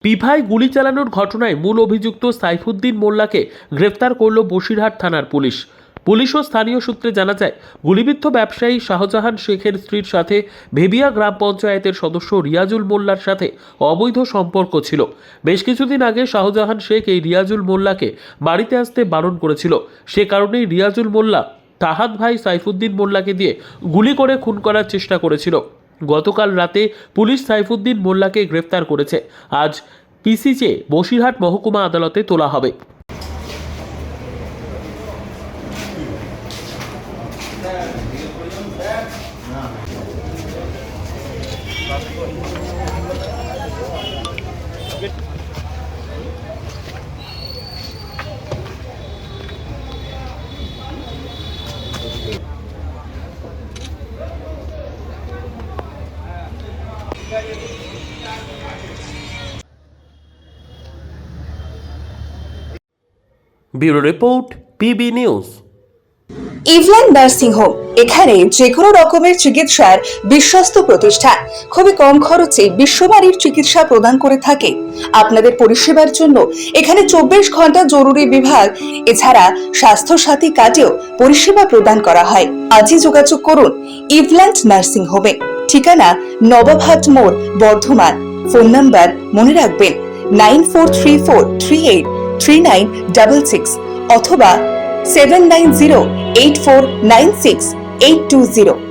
পিভায় গুলি চালানোর ঘটনায় মূল অভিযুক্ত সাইফুদ্দিন মোল্লাকে গ্রেফতার করল বসিরহাট থানার পুলিশ। পুলিশ ও স্থানীয় সূত্রে জানা যায়, গুলিবিদ্ধ ব্যবসায়ী শাহজাহান শেখের স্ত্রীর সাথে ভেবিয়া গ্রাম পঞ্চায়েতের সদস্য রিয়াজুল মোল্লার সাথে অবৈধ সম্পর্ক ছিল। বেশ কিছুদিন আগে শাহজাহান শেখ এই রিয়াজুল মোল্লাকে বাড়িতে আসতে বারণ করেছিল। সে কারণেই রিয়াজুল মোল্লা তাহাত ভাই সাইফুদ্দিন মোল্লাকে দিয়ে গুলি করে খুন করার চেষ্টা করেছিল। গতকাল রাতে পুলিশ সাইফুদ্দিন মোল্লাকে গ্রেফতার করেছে। আজ পিসিচে বসিরহাট মহকুমা আদালতে তোলা হবে। Bureau report, PB news. Eveland nursing home, এখানে যে কোনো রকমের চিকিৎসার বিশ্বস্ত প্রতিষ্ঠান। খুবই কম খরচে বিশ্বমানের চিকিৎসা প্রদান করে থাকে। আপনাদের পরিষেবার জন্য এখানে 24 ঘন্টা জরুরি বিভাগ, এছাড়া স্বাস্থ্য সাথী কার্ডেও পরিষেবা প্রদান করা হয়। আজই যোগাযোগ করুন ইভল্যান্ড নার্সিং হোমে। ঠিকানা নবাবহাট মোড়, বর্ধমান। ফোন নাম্বার মনে রাখবেন 9434383966 অথবা 7908496820।